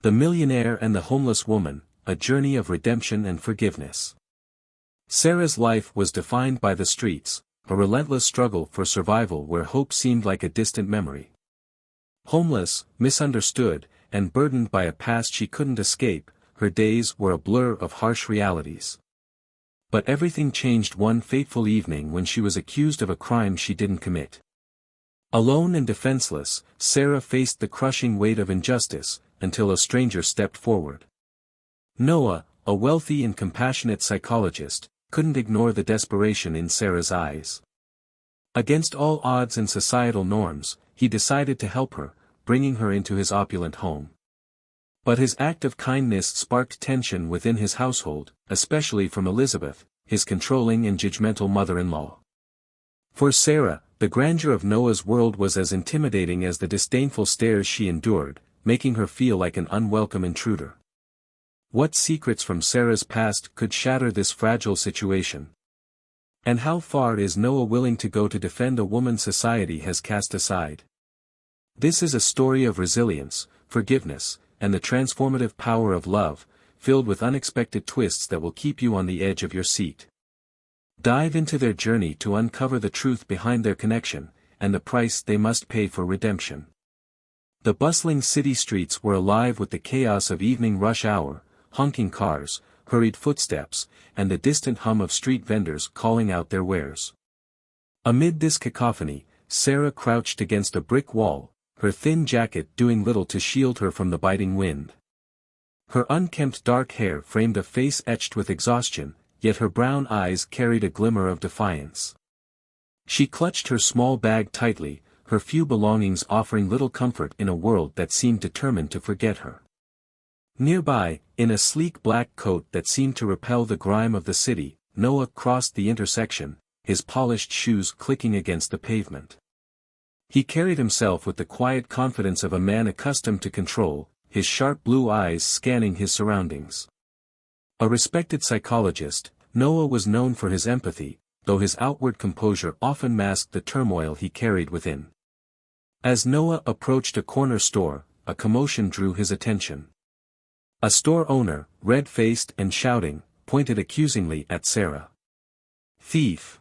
The Millionaire and the Homeless Woman, A Journey of Redemption and Forgiveness. Sarah's life was defined by the streets, a relentless struggle for survival where hope seemed like a distant memory. Homeless, misunderstood, and burdened by a past she couldn't escape, her days were a blur of harsh realities. But everything changed one fateful evening when she was accused of a crime she didn't commit. Alone and defenseless, Sarah faced the crushing weight of injustice, until a stranger stepped forward. Noah, a wealthy and compassionate psychologist, couldn't ignore the desperation in Sarah's eyes. Against all odds and societal norms, he decided to help her, bringing her into his opulent home. But his act of kindness sparked tension within his household, especially from Elizabeth, his controlling and judgmental mother-in-law. For Sarah, the grandeur of Noah's world was as intimidating as the disdainful stares she endured, making her feel like an unwelcome intruder. What secrets from Sarah's past could shatter this fragile situation? And how far is Noah willing to go to defend a woman society has cast aside? This is a story of resilience, forgiveness, and the transformative power of love, filled with unexpected twists that will keep you on the edge of your seat. Dive into their journey to uncover the truth behind their connection, and the price they must pay for redemption. The bustling city streets were alive with the chaos of evening rush hour, honking cars, hurried footsteps, and the distant hum of street vendors calling out their wares. Amid this cacophony, Sarah crouched against a brick wall, her thin jacket doing little to shield her from the biting wind. Her unkempt dark hair framed a face etched with exhaustion, yet her brown eyes carried a glimmer of defiance. She clutched her small bag tightly, her few belongings offering little comfort in a world that seemed determined to forget her. Nearby, in a sleek black coat that seemed to repel the grime of the city, Noah crossed the intersection, his polished shoes clicking against the pavement. He carried himself with the quiet confidence of a man accustomed to control, his sharp blue eyes scanning his surroundings. A respected psychologist, Noah was known for his empathy, though his outward composure often masked the turmoil he carried within. As Noah approached a corner store, a commotion drew his attention. A store owner, red-faced and shouting, pointed accusingly at Sarah. "Thief!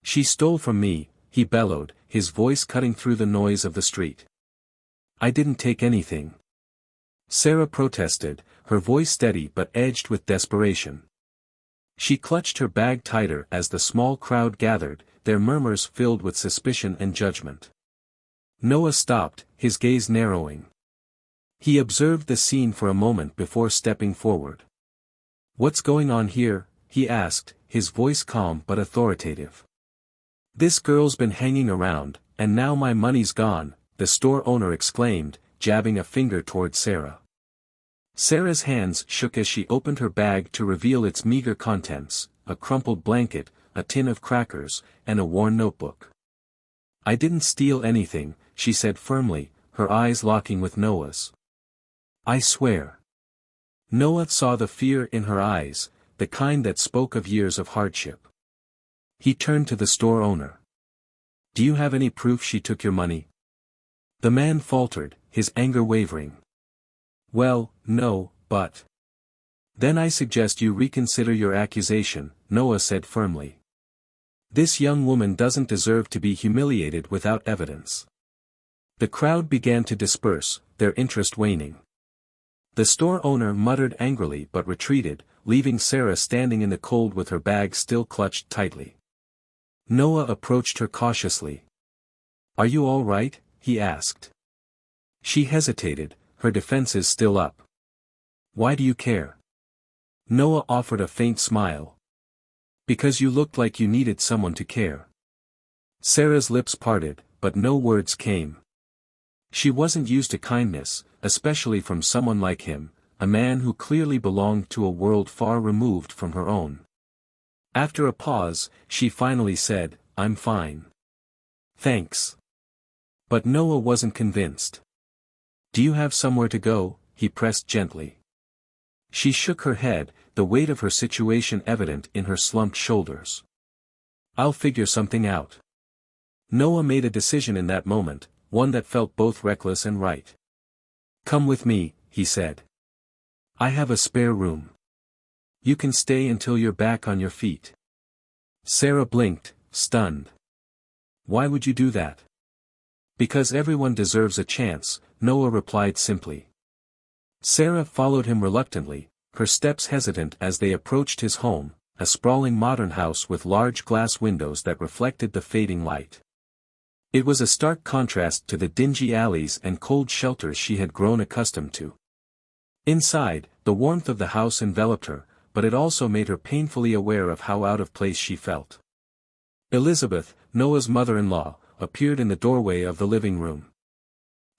She stole from me," he bellowed, his voice cutting through the noise of the street. "I didn't take anything." Sarah protested, her voice steady but edged with desperation. She clutched her bag tighter as the small crowd gathered, their murmurs filled with suspicion and judgment. Noah stopped, his gaze narrowing. He observed the scene for a moment before stepping forward. "What's going on here?" he asked, his voice calm but authoritative. "This girl's been hanging around, and now my money's gone," the store owner exclaimed, jabbing a finger toward Sarah. Sarah's hands shook as she opened her bag to reveal its meager contents, a crumpled blanket, a tin of crackers, and a worn notebook. "I didn't steal anything," she said firmly, her eyes locking with Noah's. "I swear." Noah saw the fear in her eyes, the kind that spoke of years of hardship. He turned to the store owner. "Do you have any proof she took your money?" The man faltered, his anger wavering. "Well, no, but..." "Then I suggest you reconsider your accusation," Noah said firmly. "This young woman doesn't deserve to be humiliated without evidence." The crowd began to disperse, their interest waning. The store owner muttered angrily but retreated, leaving Sarah standing in the cold with her bag still clutched tightly. Noah approached her cautiously. "Are you all right?" he asked. She hesitated, her defenses still up. "Why do you care?" Noah offered a faint smile. "Because you looked like you needed someone to care." Sarah's lips parted, but no words came. She wasn't used to kindness, especially from someone like him, a man who clearly belonged to a world far removed from her own. After a pause, she finally said, "I'm fine. Thanks." But Noah wasn't convinced. "Do you have somewhere to go?" he pressed gently. She shook her head, the weight of her situation evident in her slumped shoulders. "I'll figure something out." Noah made a decision in that moment, one that felt both reckless and right. "Come with me," he said. I have a spare room. You can stay until you're back on your feet. Sarah blinked, stunned. Why would you do that? Because everyone deserves a chance, Noah replied simply. Sarah followed him reluctantly, her steps hesitant as they approached his home, a sprawling modern house with large glass windows that reflected the fading light. It was a stark contrast to the dingy alleys and cold shelters she had grown accustomed to. Inside, the warmth of the house enveloped her, but it also made her painfully aware of how out of place she felt. Elizabeth, Noah's mother-in-law, appeared in the doorway of the living room.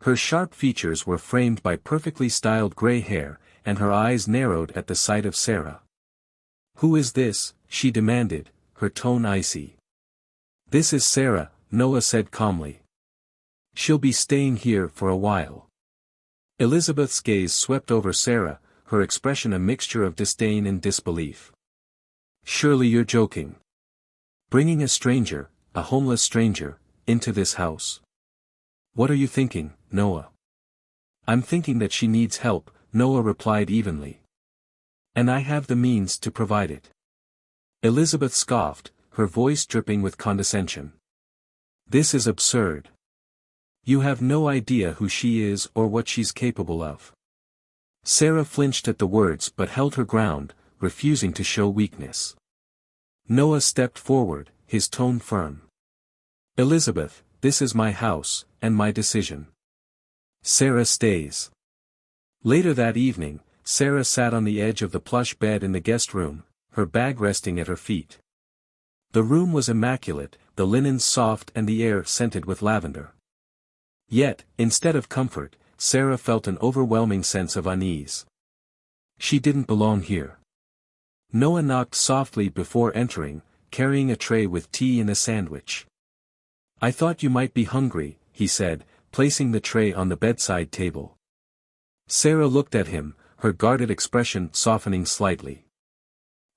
Her sharp features were framed by perfectly styled gray hair, and her eyes narrowed at the sight of Sarah. Who is this? She demanded, her tone icy. This is Sarah, Noah said calmly. She'll be staying here for a while. Elizabeth's gaze swept over Sarah, her expression a mixture of disdain and disbelief. Surely you're joking. Bringing a stranger, a homeless stranger, into this house. What are you thinking, Noah? I'm thinking that she needs help, Noah replied evenly. And I have the means to provide it. Elizabeth scoffed, her voice dripping with condescension. This is absurd. You have no idea who she is or what she's capable of. Sarah flinched at the words but held her ground, refusing to show weakness. Noah stepped forward, his tone firm. Elizabeth, this is my house, and my decision. Sarah stays. Later that evening, Sarah sat on the edge of the plush bed in the guest room, her bag resting at her feet. The room was immaculate, the linens soft and the air scented with lavender. Yet, instead of comfort, Sarah felt an overwhelming sense of unease. She didn't belong here. Noah knocked softly before entering, carrying a tray with tea and a sandwich. I thought you might be hungry, he said, placing the tray on the bedside table. Sarah looked at him, her guarded expression softening slightly.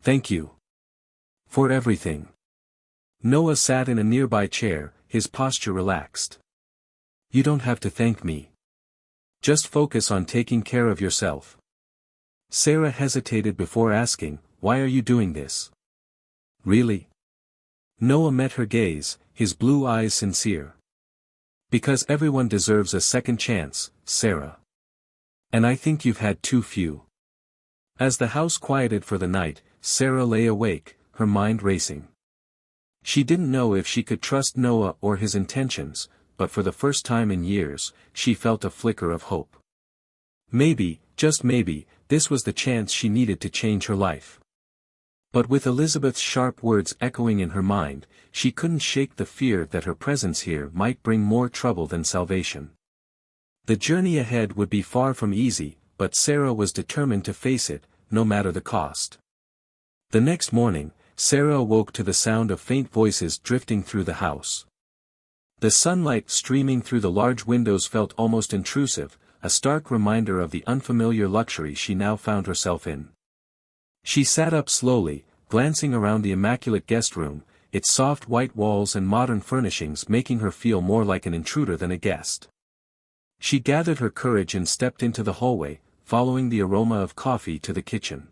Thank you. For everything. Noah sat in a nearby chair, his posture relaxed. You don't have to thank me. Just focus on taking care of yourself. Sarah hesitated before asking, why are you doing this? Really? Noah met her gaze, his blue eyes sincere. Because everyone deserves a second chance, Sarah. And I think you've had too few. As the house quieted for the night, Sarah lay awake, her mind racing. She didn't know if she could trust Noah or his intentions, but for the first time in years, she felt a flicker of hope. Maybe, just maybe, this was the chance she needed to change her life. But with Elizabeth's sharp words echoing in her mind, she couldn't shake the fear that her presence here might bring more trouble than salvation. The journey ahead would be far from easy, but Sarah was determined to face it, no matter the cost. The next morning, Sarah awoke to the sound of faint voices drifting through the house. The sunlight streaming through the large windows felt almost intrusive, a stark reminder of the unfamiliar luxury she now found herself in. She sat up slowly, glancing around the immaculate guest room, its soft white walls and modern furnishings making her feel more like an intruder than a guest. She gathered her courage and stepped into the hallway, following the aroma of coffee to the kitchen.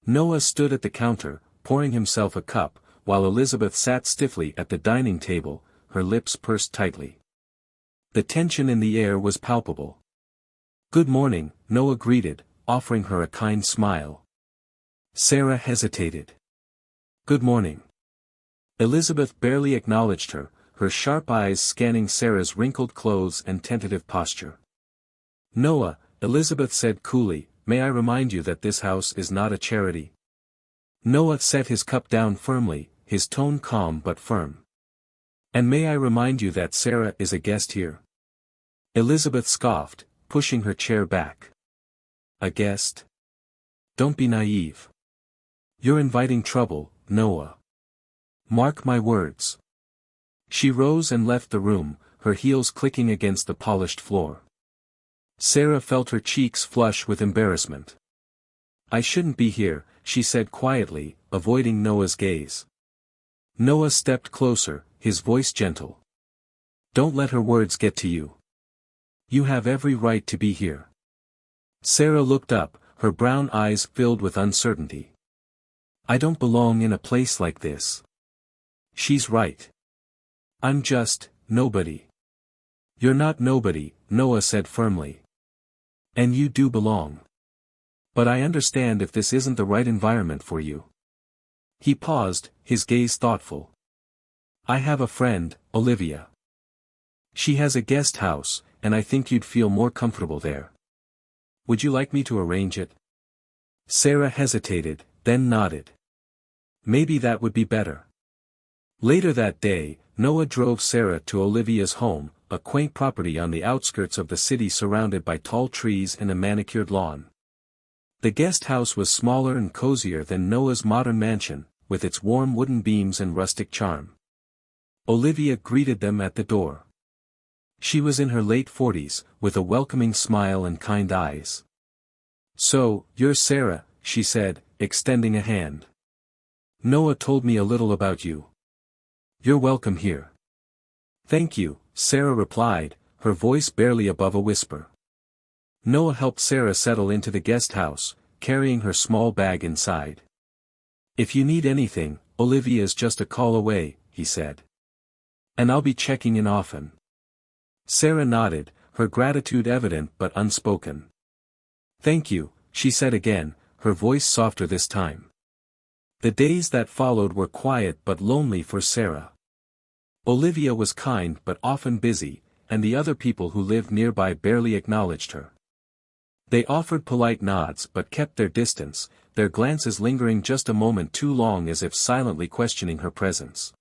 Noah stood at the counter, pouring himself a cup, while Elizabeth sat stiffly at the dining table, her lips pursed tightly. The tension in the air was palpable. Good morning, Noah greeted, offering her a kind smile. Sarah hesitated. Good morning. Elizabeth barely acknowledged her, her sharp eyes scanning Sarah's wrinkled clothes and tentative posture. Noah, Elizabeth said coolly, may I remind you that this house is not a charity? Noah set his cup down firmly, his tone calm but firm. And may I remind you that Sarah is a guest here? Elizabeth scoffed, pushing her chair back. A guest? Don't be naive. You're inviting trouble, Noah. Mark my words. She rose and left the room, her heels clicking against the polished floor. Sarah felt her cheeks flush with embarrassment. I shouldn't be here, she said quietly, avoiding Noah's gaze. Noah stepped closer, his voice gentle. Don't let her words get to you. You have every right to be here. Sarah looked up, her brown eyes filled with uncertainty. I don't belong in a place like this. She's right. I'm just, nobody. You're not nobody, Noah said firmly. And you do belong. But I understand if this isn't the right environment for you. He paused, his gaze thoughtful. I have a friend, Olivia. She has a guest house, and I think you'd feel more comfortable there. Would you like me to arrange it? Sarah hesitated, then nodded. Maybe that would be better. Later that day, Noah drove Sarah to Olivia's home, a quaint property on the outskirts of the city surrounded by tall trees and a manicured lawn. The guest house was smaller and cozier than Noah's modern mansion, with its warm wooden beams and rustic charm. Olivia greeted them at the door. She was in her late 40s, with a welcoming smile and kind eyes. So, you're Sarah, she said, extending a hand. Noah told me a little about you. You're welcome here. Thank you, Sarah replied, her voice barely above a whisper. Noah helped Sarah settle into the guest house, carrying her small bag inside. If you need anything, Olivia's just a call away, he said. And I'll be checking in often. Sarah nodded, her gratitude evident but unspoken. Thank you, she said again, her voice softer this time. The days that followed were quiet but lonely for Sarah. Olivia was kind but often busy, and the other people who lived nearby barely acknowledged her. They offered polite nods but kept their distance, their glances lingering just a moment too long as if silently questioning her presence.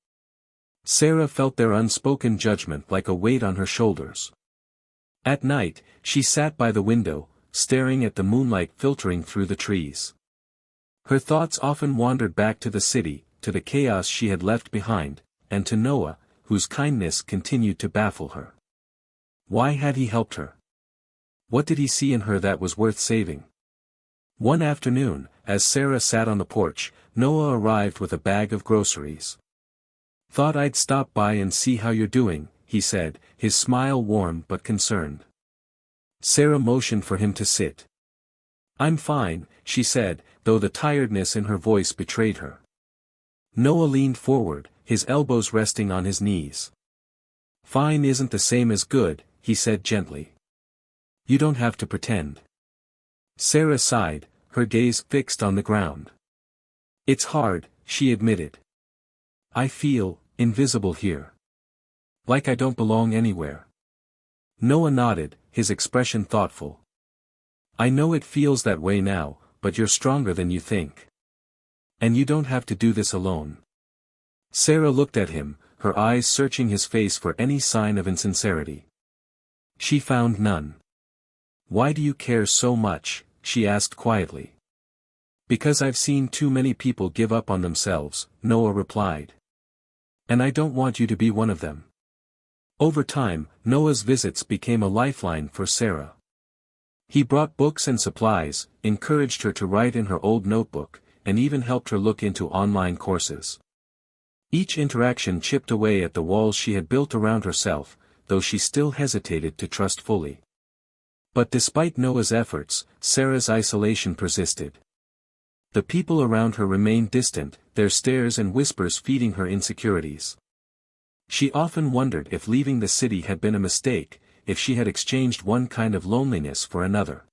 Sarah felt their unspoken judgment like a weight on her shoulders. At night, she sat by the window, staring at the moonlight filtering through the trees. Her thoughts often wandered back to the city, to the chaos she had left behind, and to Noah, whose kindness continued to baffle her. Why had he helped her? What did he see in her that was worth saving? One afternoon, as Sarah sat on the porch, Noah arrived with a bag of groceries. Thought I'd stop by and see how you're doing, he said, his smile warm but concerned. Sarah motioned for him to sit. I'm fine, she said, though the tiredness in her voice betrayed her. Noah leaned forward, his elbows resting on his knees. Fine isn't the same as good, he said gently. You don't have to pretend. Sarah sighed, her gaze fixed on the ground. It's hard, she admitted. I feel invisible here. Like I don't belong anywhere. Noah nodded, his expression thoughtful. I know it feels that way now, but you're stronger than you think. And you don't have to do this alone. Sarah looked at him, her eyes searching his face for any sign of insincerity. She found none. Why do you care so much? She asked quietly. Because I've seen too many people give up on themselves, Noah replied. And I don't want you to be one of them. Over time, Noah's visits became a lifeline for Sarah. He brought books and supplies, encouraged her to write in her old notebook, and even helped her look into online courses. Each interaction chipped away at the walls she had built around herself, though she still hesitated to trust fully. But despite Noah's efforts, Sarah's isolation persisted. The people around her remained distant, their stares and whispers feeding her insecurities. She often wondered if leaving the city had been a mistake, if she had exchanged one kind of loneliness for another.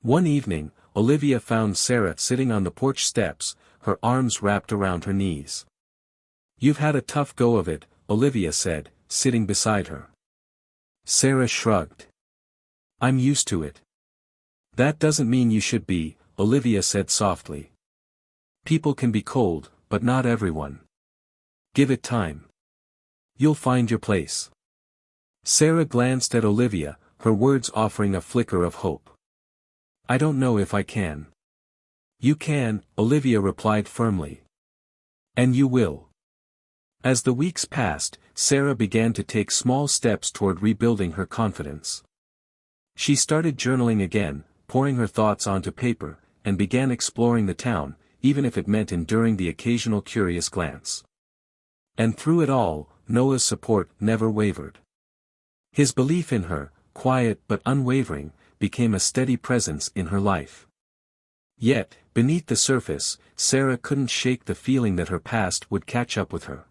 One evening, Olivia found Sarah sitting on the porch steps, her arms wrapped around her knees. You've had a tough go of it, Olivia said, sitting beside her. Sarah shrugged. I'm used to it. That doesn't mean you should be, Olivia said softly. People can be cold, but not everyone. Give it time. You'll find your place. Sarah glanced at Olivia, her words offering a flicker of hope. I don't know if I can. You can, Olivia replied firmly. And you will. As the weeks passed, Sarah began to take small steps toward rebuilding her confidence. She started journaling again, pouring her thoughts onto paper, and began exploring the town, even if it meant enduring the occasional curious glance. And through it all, Noah's support never wavered. His belief in her, quiet but unwavering, became a steady presence in her life. Yet, beneath the surface, Sarah couldn't shake the feeling that her past would catch up with her.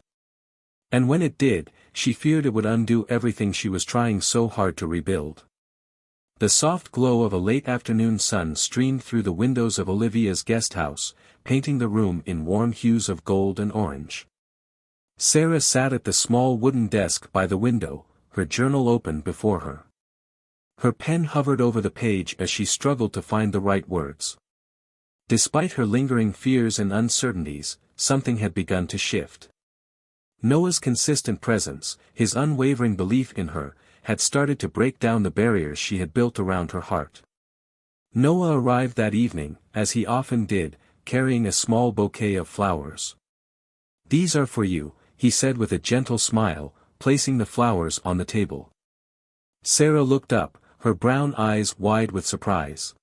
And when it did, she feared it would undo everything she was trying so hard to rebuild. The soft glow of a late afternoon sun streamed through the windows of Olivia's guest house, painting the room in warm hues of gold and orange. Sarah sat at the small wooden desk by the window, her journal open before her. Her pen hovered over the page as she struggled to find the right words. Despite her lingering fears and uncertainties, something had begun to shift. Noah's consistent presence, his unwavering belief in her, had started to break down the barriers she had built around her heart. Noah arrived that evening, as he often did, carrying a small bouquet of flowers. "These are for you," he said with a gentle smile, placing the flowers on the table. Sarah looked up, her brown eyes wide with surprise.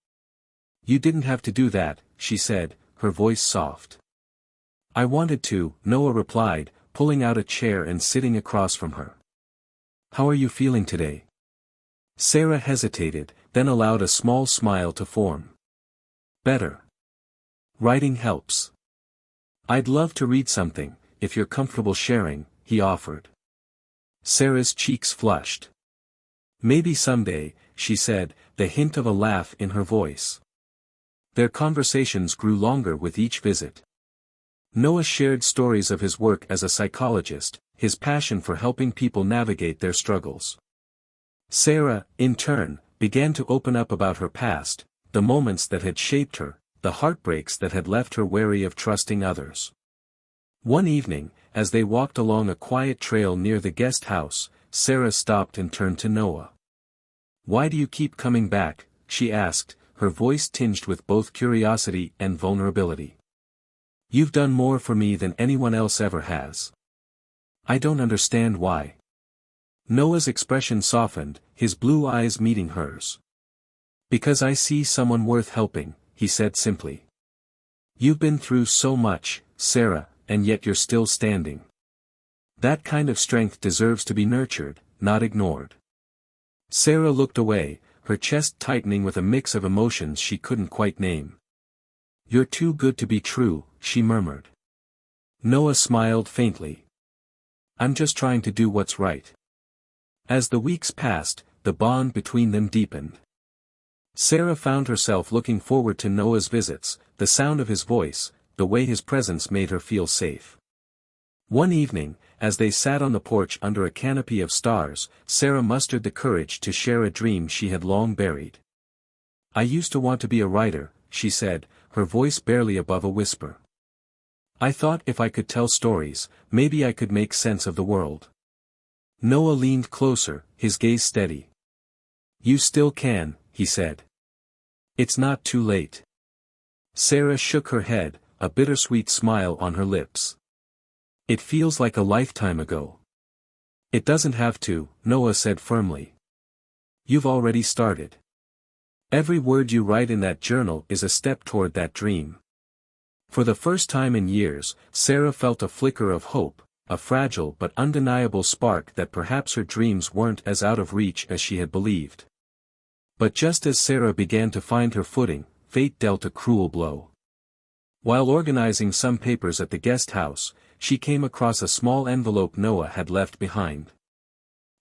"You didn't have to do that," she said, her voice soft. "I wanted to," Noah replied, pulling out a chair and sitting across from her. "How are you feeling today?" Sarah hesitated, then allowed a small smile to form. "Better. Writing helps. I'd love to read something, if you're comfortable sharing," he offered. Sarah's cheeks flushed. "Maybe someday," she said, the hint of a laugh in her voice. Their conversations grew longer with each visit. Noah shared stories of his work as a psychologist, his passion for helping people navigate their struggles. Sarah, in turn, began to open up about her past, the moments that had shaped her, the heartbreaks that had left her wary of trusting others. One evening, as they walked along a quiet trail near the guest house, Sarah stopped and turned to Noah. "Why do you keep coming back?" she asked, her voice tinged with both curiosity and vulnerability. "You've done more for me than anyone else ever has." "I don't understand why." Noah's expression softened, his blue eyes meeting hers. "Because I see someone worth helping," he said simply. "You've been through so much, Sarah, and yet you're still standing. That kind of strength deserves to be nurtured, not ignored." Sarah looked away, her chest tightening with a mix of emotions she couldn't quite name. "You're too good to be true," she murmured. Noah smiled faintly. "I'm just trying to do what's right." As the weeks passed, the bond between them deepened. Sarah found herself looking forward to Noah's visits, the sound of his voice, the way his presence made her feel safe. One evening, as they sat on the porch under a canopy of stars, Sarah mustered the courage to share a dream she had long buried. "I used to want to be a writer," she said, her voice barely above a whisper. "I thought if I could tell stories, maybe I could make sense of the world." Noah leaned closer, his gaze steady. "You still can," he said. "It's not too late." Sarah shook her head, a bittersweet smile on her lips. "It feels like a lifetime ago." "It doesn't have to," Noah said firmly. "You've already started. Every word you write in that journal is a step toward that dream." For the first time in years, Sarah felt a flicker of hope, a fragile but undeniable spark that perhaps her dreams weren't as out of reach as she had believed. But just as Sarah began to find her footing, fate dealt a cruel blow. While organizing some papers at the guest house, she came across a small envelope Noah had left behind.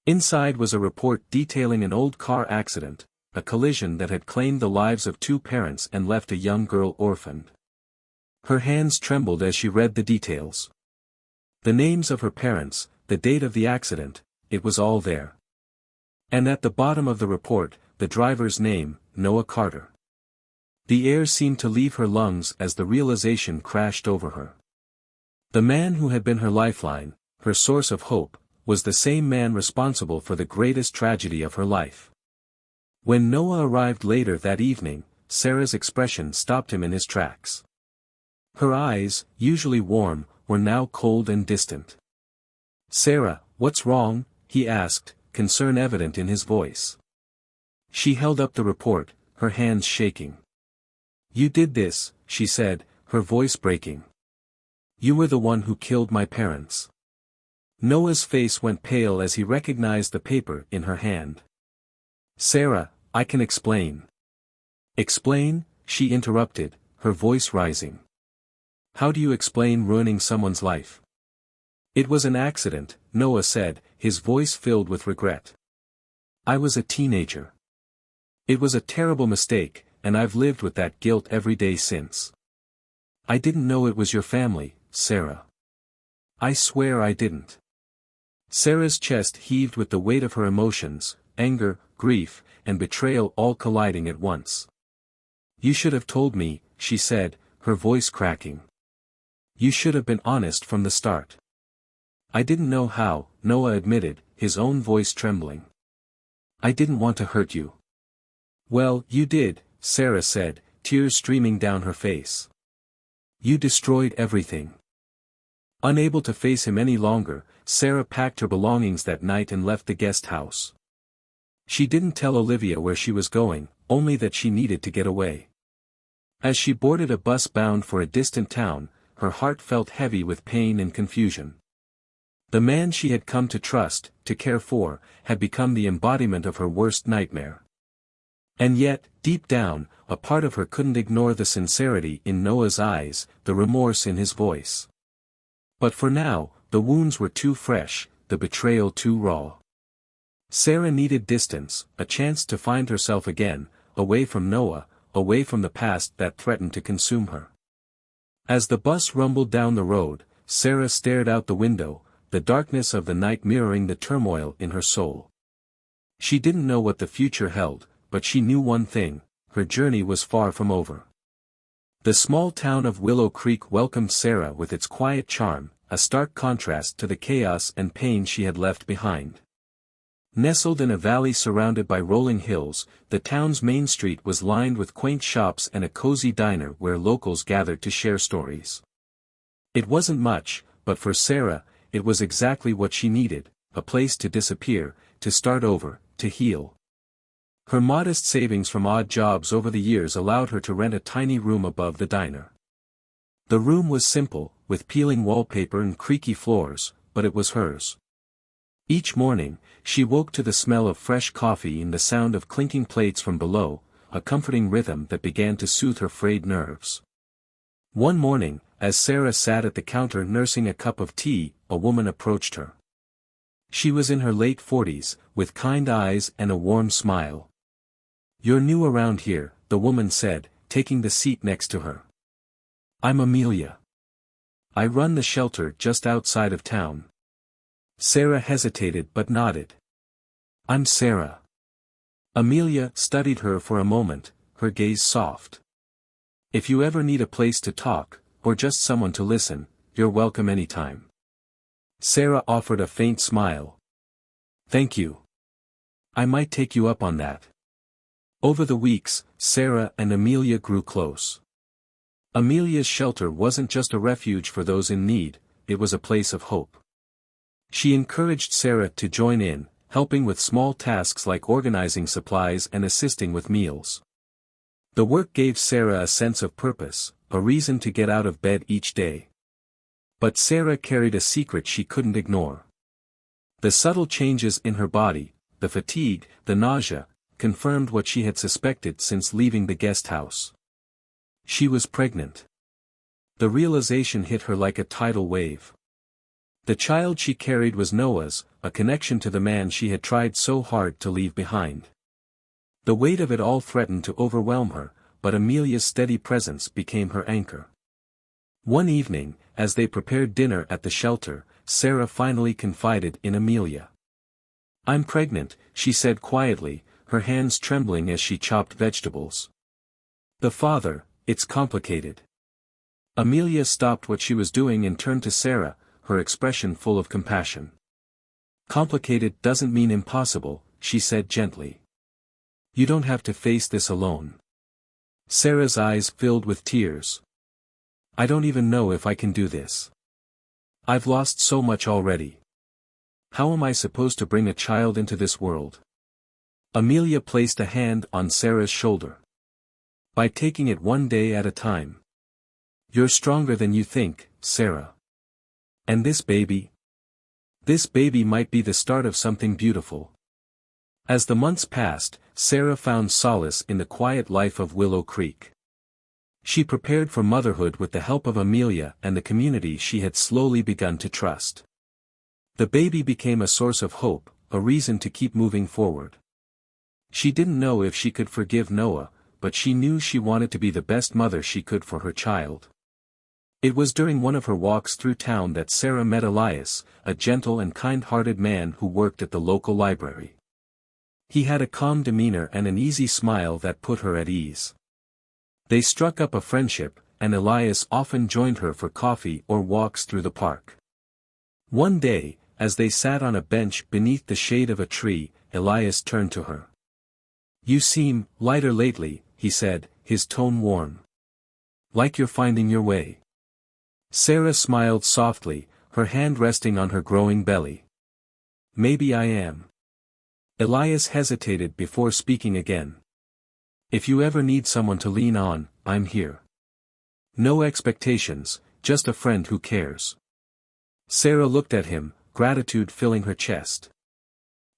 Inside was a report detailing an old car accident, a collision that had claimed the lives of 2 parents and left a young girl orphaned. Her hands trembled as she read the details. The names of her parents, the date of the accident, it was all there. And at the bottom of the report, the driver's name, Noah Carter. The air seemed to leave her lungs as the realization crashed over her. The man who had been her lifeline, her source of hope, was the same man responsible for the greatest tragedy of her life. When Noah arrived later that evening, Sarah's expression stopped him in his tracks. Her eyes, usually warm, were now cold and distant. "Sarah, what's wrong?" he asked, concern evident in his voice. She held up the report, her hands shaking. "You did this," she said, her voice breaking. "You were the one who killed my parents." Noah's face went pale as he recognized the paper in her hand. "Sarah, I can explain. Explain? She interrupted, her voice rising. How do you explain ruining someone's life? It was an accident, Noah said, his voice filled with regret. I was a teenager. It was a terrible mistake, and I've lived with that guilt every day since. I didn't know it was your family, Sarah. I swear I didn't. Sarah's chest heaved with the weight of her emotions, anger, grief, and betrayal all colliding at once. You should have told me, she said, her voice cracking. You should have been honest from the start. I didn't know how, Noah admitted, his own voice trembling. I didn't want to hurt you. Well, you did, Sarah said, tears streaming down her face. You destroyed everything. Unable to face him any longer, Sarah packed her belongings that night and left the guest house. She didn't tell Olivia where she was going, only that she needed to get away. As she boarded a bus bound for a distant town, her heart felt heavy with pain and confusion. The man she had come to trust, to care for, had become the embodiment of her worst nightmare. And yet, deep down, a part of her couldn't ignore the sincerity in Noah's eyes, the remorse in his voice. But for now, the wounds were too fresh, the betrayal too raw. Sarah needed distance, a chance to find herself again, away from Noah, away from the past that threatened to consume her. As the bus rumbled down the road, Sarah stared out the window, the darkness of the night mirroring the turmoil in her soul. She didn't know what the future held, but she knew one thing: her journey was far from over. The small town of Willow Creek welcomed Sarah with its quiet charm, a stark contrast to the chaos and pain she had left behind. Nestled in a valley surrounded by rolling hills, the town's main street was lined with quaint shops and a cozy diner where locals gathered to share stories. It wasn't much, but for Sarah, it was exactly what she needed: a place to disappear, to start over, to heal. Her modest savings from odd jobs over the years allowed her to rent a tiny room above the diner. The room was simple, with peeling wallpaper and creaky floors, but it was hers. Each morning, she woke to the smell of fresh coffee and the sound of clinking plates from below, a comforting rhythm that began to soothe her frayed nerves. One morning, as Sarah sat at the counter nursing a cup of tea, a woman approached her. She was in her late 40s, with kind eyes and a warm smile. You're new around here, the woman said, taking the seat next to her. I'm Amelia. I run the shelter just outside of town. Sarah hesitated but nodded. I'm Sarah. Amelia studied her for a moment, her gaze soft. If you ever need a place to talk, or just someone to listen, you're welcome anytime. Sarah offered a faint smile. Thank you. I might take you up on that. Over the weeks, Sarah and Amelia grew close. Amelia's shelter wasn't just a refuge for those in need, it was a place of hope. She encouraged Sarah to join in, helping with small tasks like organizing supplies and assisting with meals. The work gave Sarah a sense of purpose, a reason to get out of bed each day. But Sarah carried a secret she couldn't ignore. The subtle changes in her body, the fatigue, the nausea, confirmed what she had suspected since leaving the guest house. She was pregnant. The realization hit her like a tidal wave. The child she carried was Noah's, a connection to the man she had tried so hard to leave behind. The weight of it all threatened to overwhelm her, but Amelia's steady presence became her anchor. One evening, as they prepared dinner at the shelter, Sarah finally confided in Amelia. I'm pregnant, she said quietly, her hands trembling as she chopped vegetables. The father, it's complicated. Amelia stopped what she was doing and turned to Sarah, her expression full of compassion. Complicated doesn't mean impossible, she said gently. You don't have to face this alone. Sarah's eyes filled with tears. I don't even know if I can do this. I've lost so much already. How am I supposed to bring a child into this world? Amelia placed a hand on Sarah's shoulder. By taking it one day at a time. You're stronger than you think, Sarah. And this baby? This baby might be the start of something beautiful. As the months passed, Sarah found solace in the quiet life of Willow Creek. She prepared for motherhood with the help of Amelia and the community she had slowly begun to trust. The baby became a source of hope, a reason to keep moving forward. She didn't know if she could forgive Noah, but she knew she wanted to be the best mother she could for her child. It was during one of her walks through town that Sarah met Elias, a gentle and kind-hearted man who worked at the local library. He had a calm demeanor and an easy smile that put her at ease. They struck up a friendship, and Elias often joined her for coffee or walks through the park. One day, as they sat on a bench beneath the shade of a tree, Elias turned to her. "You seem lighter lately," he said, his tone warm. "Like you're finding your way." Sarah smiled softly, her hand resting on her growing belly. "Maybe I am." Elias hesitated before speaking again. "If you ever need someone to lean on, I'm here. No expectations, just a friend who cares." Sarah looked at him, gratitude filling her chest.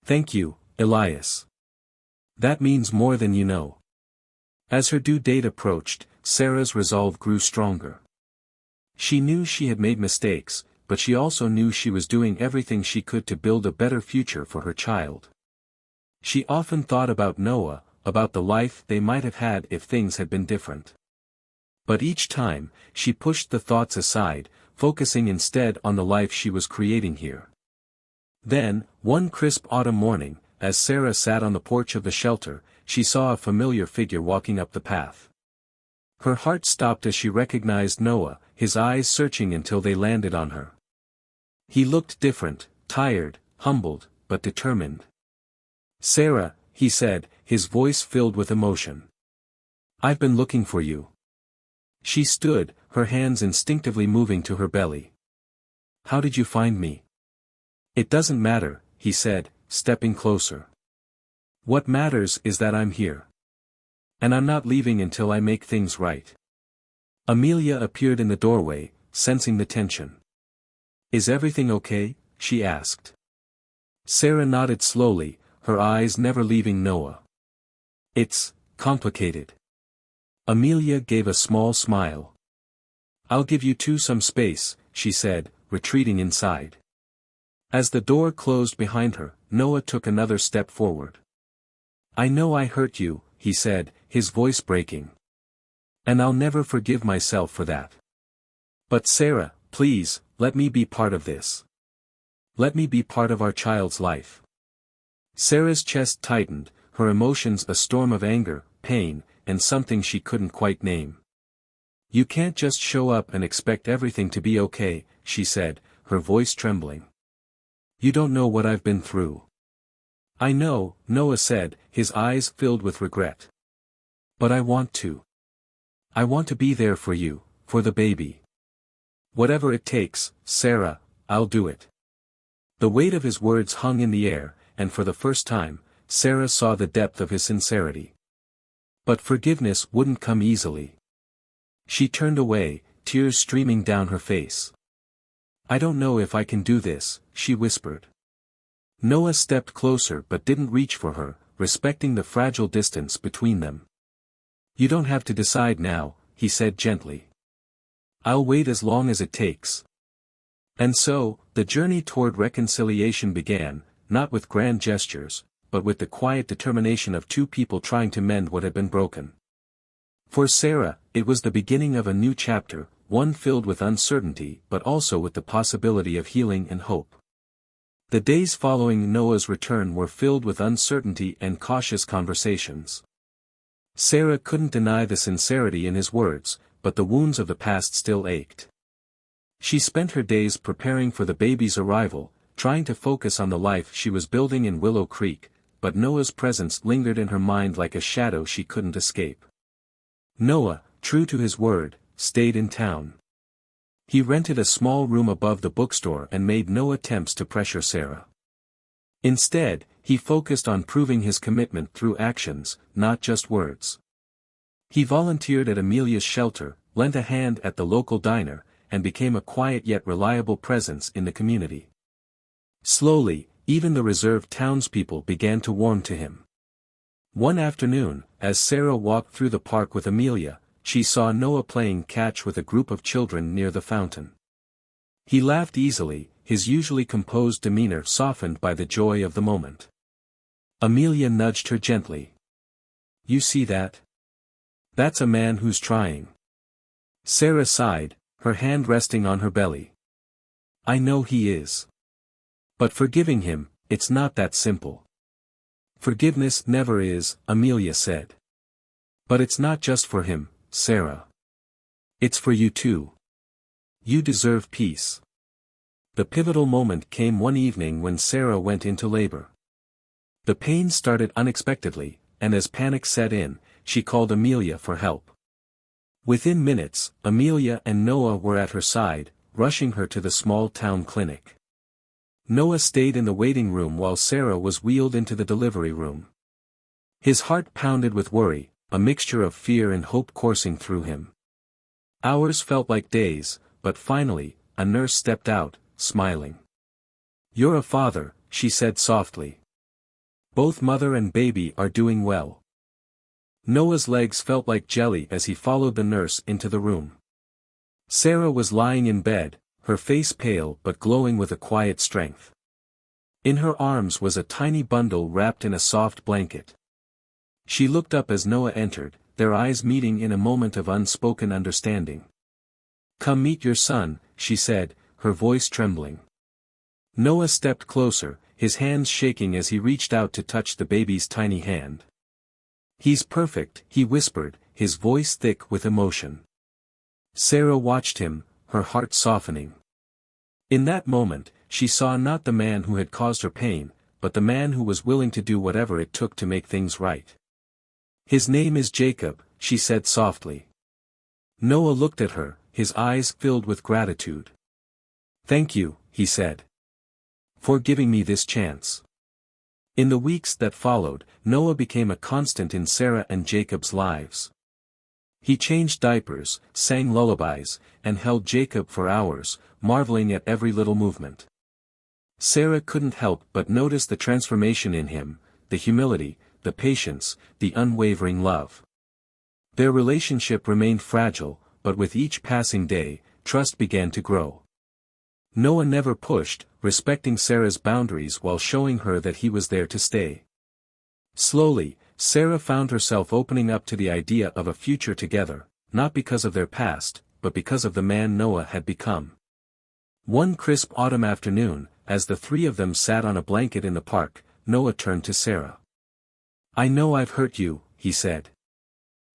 "Thank you, Elias. That means more than you know." As her due date approached, Sarah's resolve grew stronger. She knew she had made mistakes, but she also knew she was doing everything she could to build a better future for her child. She often thought about Noah, about the life they might have had if things had been different. But each time, she pushed the thoughts aside, focusing instead on the life she was creating here. Then, one crisp autumn morning, as Sarah sat on the porch of the shelter, she saw a familiar figure walking up the path. Her heart stopped as she recognized Noah, his eyes searching until they landed on her. He looked different, tired, humbled, but determined. "Sarah," he said, his voice filled with emotion. "I've been looking for you." She stood, her hands instinctively moving to her belly. "How did you find me?" "It doesn't matter," he said, stepping closer. "What matters is that I'm here. And I'm not leaving until I make things right." Amelia appeared in the doorway, sensing the tension. "Is everything okay?" she asked. Sarah nodded slowly, her eyes never leaving Noah. "It's complicated." Amelia gave a small smile. "I'll give you two some space," she said, retreating inside. As the door closed behind her, Noah took another step forward. "I know I hurt you," he said, his voice breaking. "And I'll never forgive myself for that. But Sarah, please, let me be part of this. Let me be part of our child's life." Sarah's chest tightened, her emotions a storm of anger, pain, and something she couldn't quite name. "You can't just show up and expect everything to be okay," she said, her voice trembling. "You don't know what I've been through." "I know," Noah said, his eyes filled with regret. "But I want to. I want to be there for you, for the baby. Whatever it takes, Sarah, I'll do it." The weight of his words hung in the air, and for the first time, Sarah saw the depth of his sincerity. But forgiveness wouldn't come easily. She turned away, tears streaming down her face. "I don't know if I can do this," she whispered. Noah stepped closer but didn't reach for her, respecting the fragile distance between them. "You don't have to decide now," he said gently. "I'll wait as long as it takes." And so, the journey toward reconciliation began, not with grand gestures, but with the quiet determination of two people trying to mend what had been broken. For Sarah, it was the beginning of a new chapter, one filled with uncertainty but also with the possibility of healing and hope. The days following Noah's return were filled with uncertainty and cautious conversations. Sarah couldn't deny the sincerity in his words, but the wounds of the past still ached. She spent her days preparing for the baby's arrival, trying to focus on the life she was building in Willow Creek, but Noah's presence lingered in her mind like a shadow she couldn't escape. Noah, true to his word, stayed in town. He rented a small room above the bookstore and made no attempts to pressure Sarah. Instead, he focused on proving his commitment through actions, not just words. He volunteered at Amelia's shelter, lent a hand at the local diner, and became a quiet yet reliable presence in the community. Slowly, even the reserved townspeople began to warm to him. One afternoon, as Sarah walked through the park with Amelia, she saw Noah playing catch with a group of children near the fountain. He laughed easily, his usually composed demeanor softened by the joy of the moment. Amelia nudged her gently. "You see that? That's a man who's trying." Sarah sighed, her hand resting on her belly. "I know he is. But forgiving him, it's not that simple." "Forgiveness never is," Amelia said. "But it's not just for him, Sarah. It's for you too. You deserve peace." The pivotal moment came one evening when Sarah went into labor. The pain started unexpectedly, and as panic set in, she called Amelia for help. Within minutes, Amelia and Noah were at her side, rushing her to the small town clinic. Noah stayed in the waiting room while Sarah was wheeled into the delivery room. His heart pounded with worry, a mixture of fear and hope coursing through him. Hours felt like days, but finally, a nurse stepped out, smiling. "You're a father," she said softly. "Both mother and baby are doing well." Noah's legs felt like jelly as he followed the nurse into the room. Sarah was lying in bed, her face pale but glowing with a quiet strength. In her arms was a tiny bundle wrapped in a soft blanket. She looked up as Noah entered, their eyes meeting in a moment of unspoken understanding. "Come meet your son," she said, her voice trembling. Noah stepped closer, his hands shaking as he reached out to touch the baby's tiny hand. "He's perfect," he whispered, his voice thick with emotion. Sarah watched him, her heart softening. In that moment, she saw not the man who had caused her pain, but the man who was willing to do whatever it took to make things right. "His name is Jacob," she said softly. Noah looked at her, his eyes filled with gratitude. "Thank you," he said, "for giving me this chance." In the weeks that followed, Noah became a constant in Sarah and Jacob's lives. He changed diapers, sang lullabies, and held Jacob for hours, marveling at every little movement. Sarah couldn't help but notice the transformation in him, the humility, the patience, the unwavering love. Their relationship remained fragile, but with each passing day, trust began to grow. Noah never pushed, respecting Sarah's boundaries while showing her that he was there to stay. Slowly, Sarah found herself opening up to the idea of a future together, not because of their past, but because of the man Noah had become. One crisp autumn afternoon, as the three of them sat on a blanket in the park, Noah turned to Sarah. "I know I've hurt you," he said.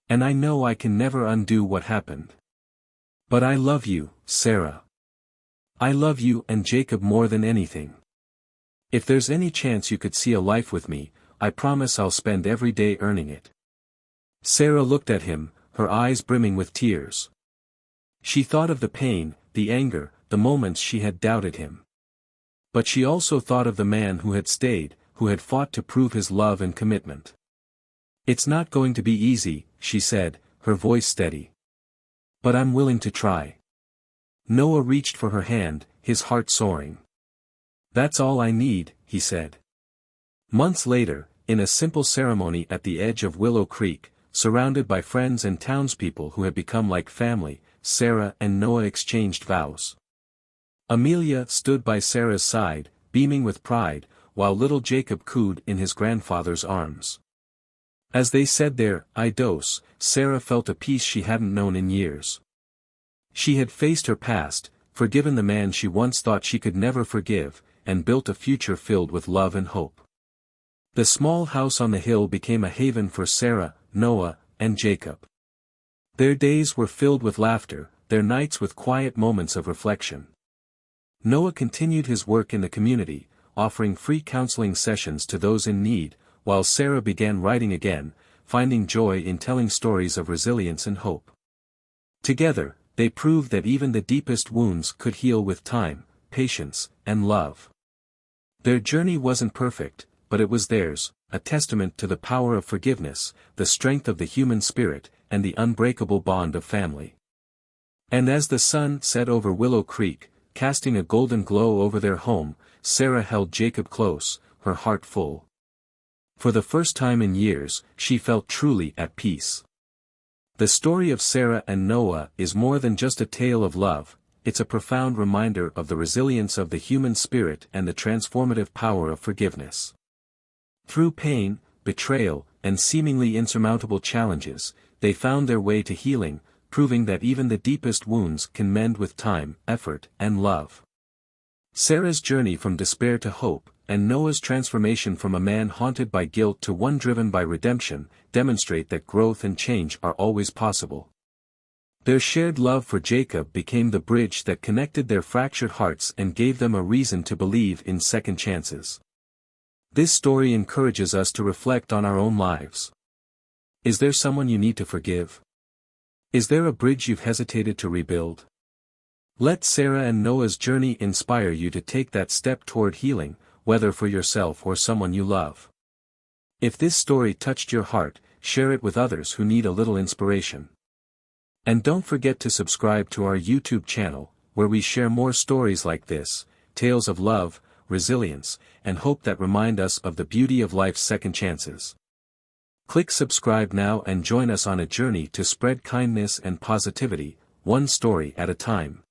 "And I know I can never undo what happened. But I love you, Sarah. I love you and Jacob more than anything. If there's any chance you could see a life with me, I promise I'll spend every day earning it." Sarah looked at him, her eyes brimming with tears. She thought of the pain, the anger, the moments she had doubted him. But she also thought of the man who had stayed, who had fought to prove his love and commitment. "It's not going to be easy," she said, her voice steady. "But I'm willing to try." Noah reached for her hand, his heart soaring. "That's all I need," he said. Months later, in a simple ceremony at the edge of Willow Creek, surrounded by friends and townspeople who had become like family, Sarah and Noah exchanged vows. Amelia stood by Sarah's side, beaming with pride, while little Jacob cooed in his grandfather's arms. As they said their "I dos," Sarah felt a peace she hadn't known in years. She had faced her past, forgiven the man she once thought she could never forgive, and built a future filled with love and hope. The small house on the hill became a haven for Sarah, Noah, and Jacob. Their days were filled with laughter, their nights with quiet moments of reflection. Noah continued his work in the community, offering free counseling sessions to those in need, while Sarah began writing again, finding joy in telling stories of resilience and hope. Together, they proved that even the deepest wounds could heal with time, patience, and love. Their journey wasn't perfect, but it was theirs, a testament to the power of forgiveness, the strength of the human spirit, and the unbreakable bond of family. And as the sun set over Willow Creek, casting a golden glow over their home, Sarah held Jacob close, her heart full. For the first time in years, she felt truly at peace. The story of Sarah and Noah is more than just a tale of love, it's a profound reminder of the resilience of the human spirit and the transformative power of forgiveness. Through pain, betrayal, and seemingly insurmountable challenges, they found their way to healing, proving that even the deepest wounds can mend with time, effort, and love. Sarah's journey from despair to hope, and Noah's transformation from a man haunted by guilt to one driven by redemption, demonstrate that growth and change are always possible. Their shared love for Jacob became the bridge that connected their fractured hearts and gave them a reason to believe in second chances. This story encourages us to reflect on our own lives. Is there someone you need to forgive? Is there a bridge you've hesitated to rebuild? Let Sarah and Noah's journey inspire you to take that step toward healing, whether for yourself or someone you love. If this story touched your heart, share it with others who need a little inspiration. And don't forget to subscribe to our YouTube channel, where we share more stories like this, tales of love, resilience, and hope that remind us of the beauty of life's second chances. Click subscribe now and join us on a journey to spread kindness and positivity, one story at a time.